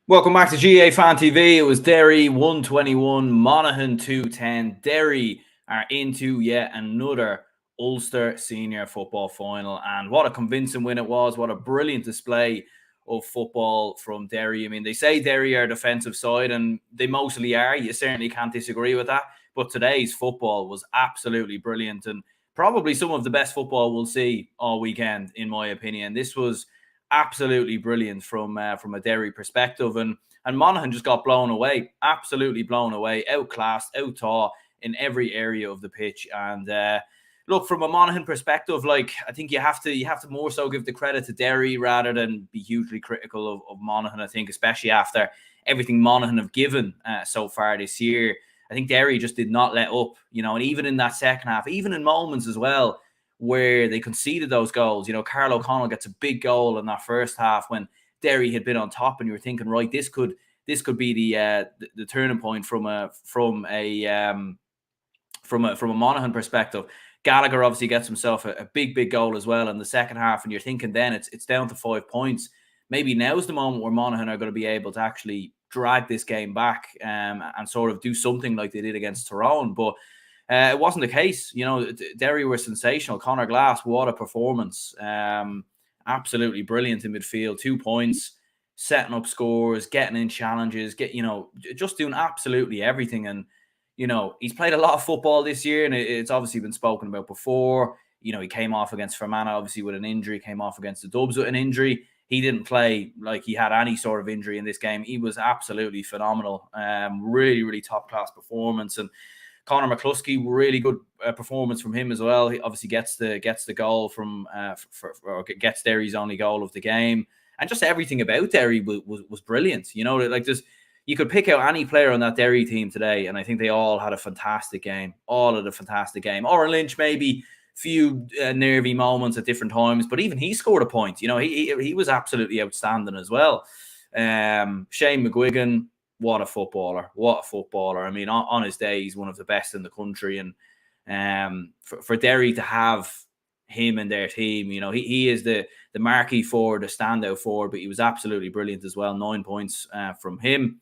Welcome back to GA Fan TV. It was Derry 121, Monaghan 210. Derry are into yet another Ulster senior football final. And what a convincing win it was. What a brilliant display of football from Derry. I mean, they say Derry are a defensive side, and they mostly are. You certainly can't disagree with that. But today's football was absolutely brilliant, and probably some of the best football we'll see all weekend, in my opinion. This was absolutely brilliant from a Derry perspective, and Monaghan just got blown away, absolutely blown away, outclassed, outtaught in every area of the pitch. And look, from a Monaghan perspective, like, I think you have to more so give the credit to Derry rather than be hugely critical of Monaghan. I think, especially after everything Monaghan have given so far this year, I think Derry just did not let up, and even in that second half, even in moments as well, where they conceded those goals. Carl O'Connell gets a big goal in that first half when Derry had been on top, and you were thinking, right, this could be the turning point from a Monaghan perspective. Gallagher obviously gets himself a big goal as well in the second half, and you're thinking then it's down to 5 points. Maybe now's the moment where Monaghan are going to be able to actually drag this game back and sort of do something like they did against Tyrone, but it wasn't the case. Derry were sensational. Conor Glass, what a performance. Absolutely brilliant in midfield. 2 points, setting up scores, getting in challenges, just doing absolutely everything. And, he's played a lot of football this year, and it's obviously been spoken about before. He came off against Fermanagh, obviously, with an injury, came off against the Dubs with an injury. He didn't play like he had any sort of injury in this game. He was absolutely phenomenal. Really, really top-class performance. And Conor McCluskey, really good performance from him as well. He obviously gets the goal from or gets Derry's only goal of the game, and just everything about Derry was brilliant. You could pick out any player on that Derry team today, and I think they all had a fantastic game. All had a fantastic game. Oren Lynch, maybe few nervy moments at different times, but even he scored a point. He was absolutely outstanding as well. Shane McGuigan, what a footballer. I mean, on his day, he's one of the best in the country. And for Derry to have him in their team, he is the marquee forward, the standout forward, but he was absolutely brilliant as well. 9 points from him.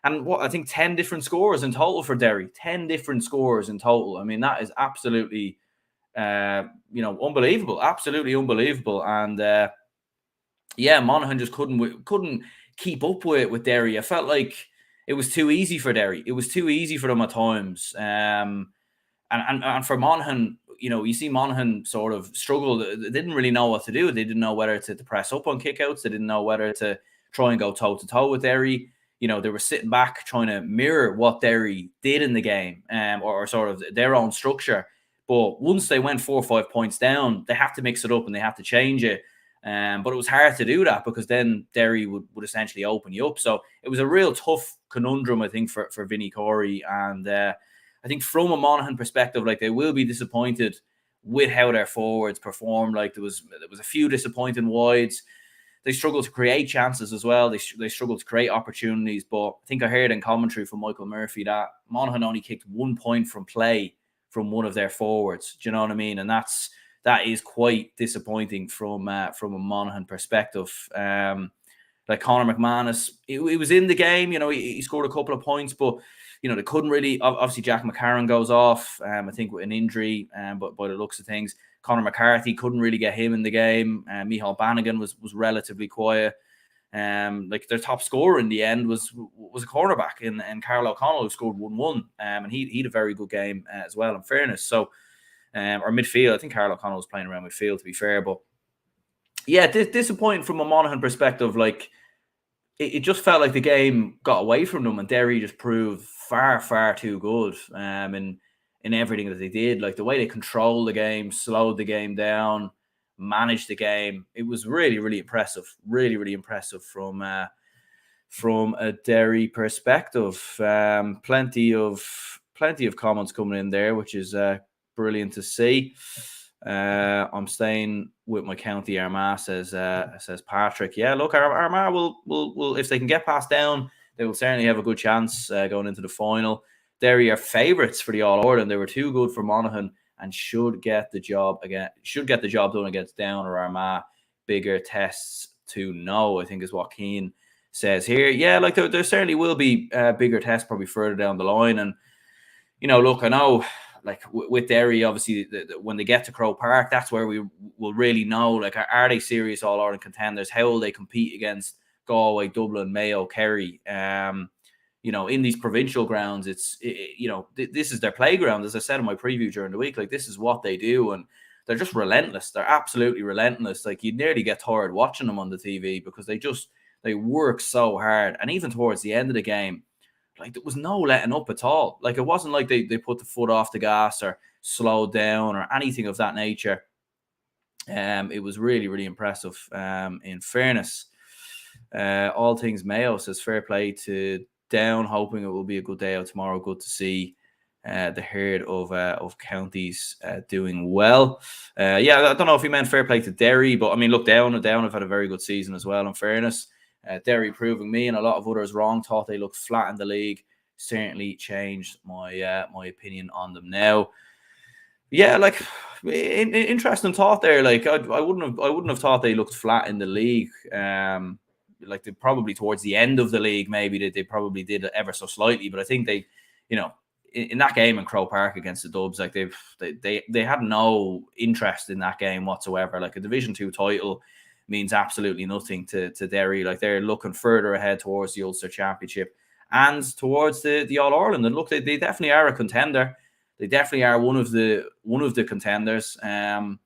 And I think 10 different scores in total for Derry. 10 different scores in total. I mean, that is absolutely, unbelievable. Absolutely unbelievable. And Monaghan just couldn't keep up with Derry. I felt like it was too easy for Derry. It was too easy for them at times. And for Monaghan, you see Monaghan sort of struggle. They didn't really know what to do. They didn't know whether to press up on kickouts. They didn't know whether to try and go toe-to-toe with Derry. They were sitting back trying to mirror what Derry did in the game, or sort of their own structure. But once they went 4 or 5 points down, they have to mix it up and they have to change it. But it was hard to do that because then Derry would essentially open you up. So it was a real tough conundrum, I think, for Vinnie Corey. And I think from a Monaghan perspective, like, they will be disappointed with how their forwards performed. Like, there was a few disappointing wides. They struggled to create chances as well. They struggled to create opportunities. But I think I heard in commentary from Michael Murphy that Monaghan only kicked 1 point from play from one of their forwards. Do you know what I mean? And that is quite disappointing from a Monaghan perspective. Like Conor McManus, he was in the game. He scored a couple of points, but they couldn't really. Obviously, Jack McCarron goes off. I think with an injury. But by the looks of things, Conor McCarthy couldn't really get him in the game. Micheál Bannigan was relatively quiet. Like, their top scorer in the end was a cornerback in Carl O'Connell, who scored 1-1. And he had a very good game as well, in fairness. So, or midfield. I think Carl O'Connell was playing around midfield, to be fair. But yeah, disappointing from a Monaghan perspective. Like, it just felt like the game got away from them, and Derry just proved far too good in everything that they did. Like, the way they controlled the game, slowed the game down, managed the game. It was really, really impressive. Really, really impressive from a Derry perspective. Plenty of comments coming in there, which is brilliant to see. I'm staying with my county Armagh, says Patrick. Yeah, look, Armagh will if they can get past down, they will certainly have a good chance going into the final. Derry are favourites for the All Ireland. They were too good for Monaghan and should get the job done against Down or Armagh. Bigger tests to know, I think, is what Keane says here. Yeah, like there certainly will be bigger tests probably further down the line. And, look, I know, like with Derry, obviously, when they get to Croke Park, that's where we will really know, like, are they serious All-Ireland contenders? How will they compete against Galway, Dublin, Mayo, Kerry? In these provincial grounds, this is their playground. As I said in my preview during the week, like, this is what they do, and they're just relentless. They're absolutely relentless. Like, you'd nearly get tired watching them on the TV because they work so hard. And even towards the end of the game, like, there was no letting up at all. Like, it wasn't like they put the foot off the gas or slowed down or anything of that nature. It was really, really impressive. In fairness, all things Mayo says fair play to Down, hoping it will be a good day out tomorrow. Good to see the herd of counties doing well. I don't know if he meant fair play to Derry, but I mean, look, Down have had a very good season as well. In fairness, Derry proving me and a lot of others wrong. Thought they looked flat in the league. Certainly changed my my opinion on them now. Yeah, like, interesting thought there. Like, I wouldn't have thought they looked flat in the league. Like, they probably towards the end of the league, maybe they probably did ever so slightly. But I think they, in that game in Croke Park against the Dubs, like, they had no interest in that game whatsoever. Like, a Division 2 title means absolutely nothing to Derry. Like, they're looking further ahead towards the Ulster Championship and towards the All Ireland. And look, they definitely are a contender. They definitely are one of the contenders. And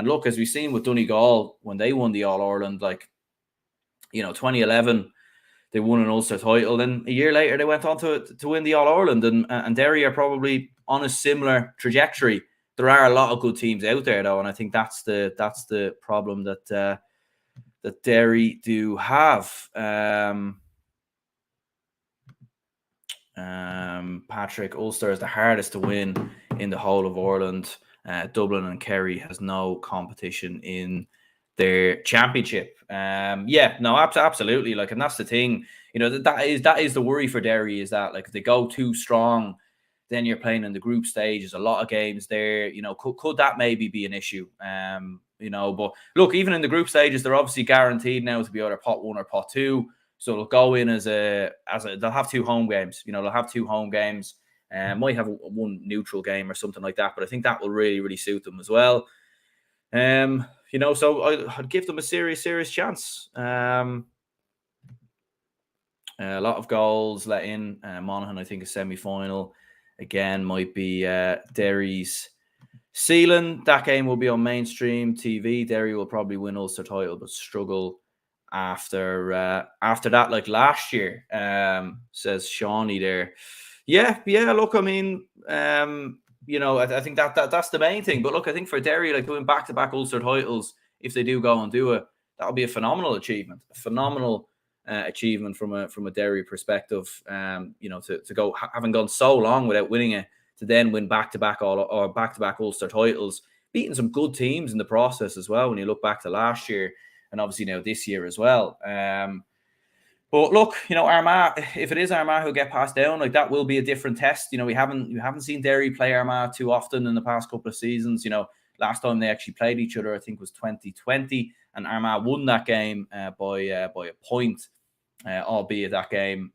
look, as we've seen with Donegal when they won the All Ireland, like, 2011, they won an Ulster title. Then a year later, they went on to win the All Ireland. And Derry are probably on a similar trajectory. There are a lot of good teams out there, though, and I think that's the problem that Derry do have. Patrick, Ulster is the hardest to win in the whole of Ireland. Dublin and Kerry has no competition in their championship. Absolutely. Like, and that's the thing. That is the worry for Derry, is that, like, if they go too strong, then you're playing in the group stage. There's a lot of games there. Could that maybe be an issue? But look, even in the group stages, they're obviously guaranteed now to be either pot 1 or pot 2. So they'll go in as they'll have 2 home games. They'll have 2 home games. Might have one neutral game or something like that. But I think that will really, really suit them as well. So I'd give them a serious chance. A lot of goals let in. Monaghan, I think, a semi-final. Again, might be Derry's ceiling. That game will be on mainstream TV. Derry will probably win Ulster title, but struggle after that, like last year, says Shawnee there. Yeah. Look, I mean, I think that's the main thing. But look, I think for Derry, like, doing back-to-back Ulster titles, if they do go and do it, that'll be a phenomenal achievement. A phenomenal achievement from a Derry perspective. To go, having gone so long without winning it, to then win back-to-back Ulster titles, beating some good teams in the process as well. When you look back to last year, and obviously now this year as well. But look, Armagh, if it is Armagh who get passed down, like, that will be a different test. We haven't seen Derry play Armagh too often in the past couple of seasons. Last time they actually played each other, I think, was 2020, and Armagh won that game by a point, albeit that game,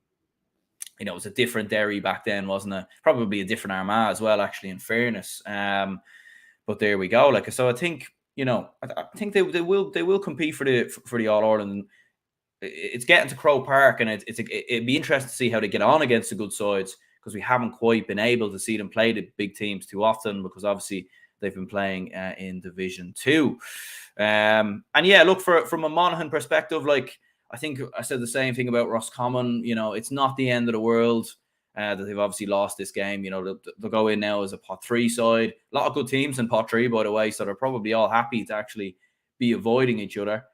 it was a different Derry back then, wasn't it? Probably a different Armagh as well, actually, in fairness. But there we go. Like, so I think, I think they will compete for the All Ireland. It's getting to Croke Park, and it'd be interesting to see how they get on against the good sides, because we haven't quite been able to see them play the big teams too often, because obviously they've been playing in Division 2. And yeah, look, from a Monaghan perspective, like, I think I said the same thing about Roscommon. It's not the end of the world that they've obviously lost this game. They'll go in now as a pot 3 side. A lot of good teams in pot 3, by the way, so they're probably all happy to actually be avoiding each other.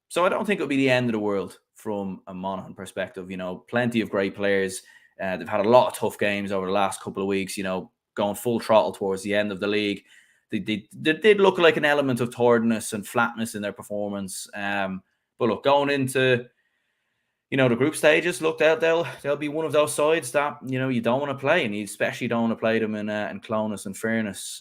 So I don't think it'll be the end of the world from a Monaghan perspective. Plenty of great players. They've had a lot of tough games over the last couple of weeks, going full throttle towards the end of the league. They did look like an element of tiredness and flatness in their performance. But look, going into the group stages, look, they'll be one of those sides that you don't want to play, and you especially don't want to play them in Clonus, in fairness.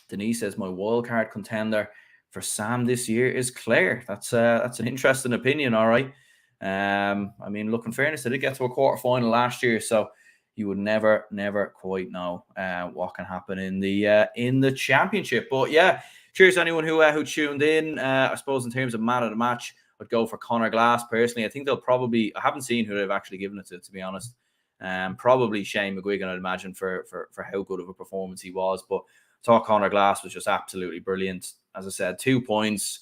Denise says my wildcard contender for Sam this year is Clare. That's an interesting opinion. All right. I mean, look, in fairness, they did get to a quarter final last year, so you would never quite know what can happen in the championship. But yeah, cheers to anyone who tuned in. I suppose in terms of man of the match, I'd go for Conor Glass personally. I think they'll probably, I haven't seen who they've actually given it to be honest. Probably Shane McGuigan, I'd imagine, for how good of a performance he was. But I thought Conor Glass was just absolutely brilliant. As I said, 2 points.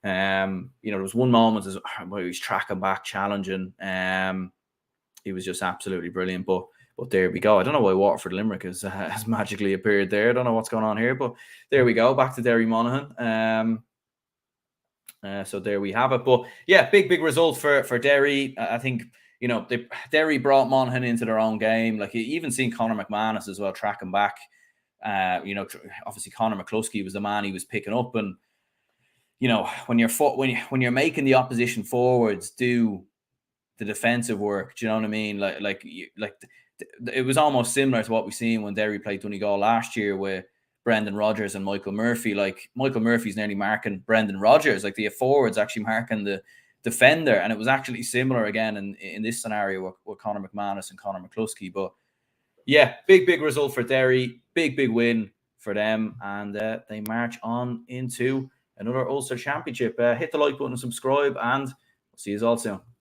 There was one moment where he was tracking back, challenging. He was just absolutely brilliant. But there we go. I don't know why Waterford Limerick has magically appeared there. I don't know what's going on here, but there we go. Back to Derry Monaghan. So there we have it. But yeah, big result for Derry. I think Derry brought Monaghan into their own game. Like, you even seen Conor McManus as well tracking back. Obviously Conor McCluskey was the man he was picking up, and when you're making the opposition forwards do the defensive work, do you know what I mean? It was almost similar to what we seen when Derry played Donegal last year with Brendan Rodgers and Michael Murphy. Like, Michael Murphy's nearly marking Brendan Rodgers. Like, the forwards actually marking the defender, and it was actually similar again in this scenario with Conor McManus and Conor McCluskey. But yeah, big result for Derry, big win for them, and they march on into another Ulster Championship. Hit the like button and subscribe, and we'll see you all soon.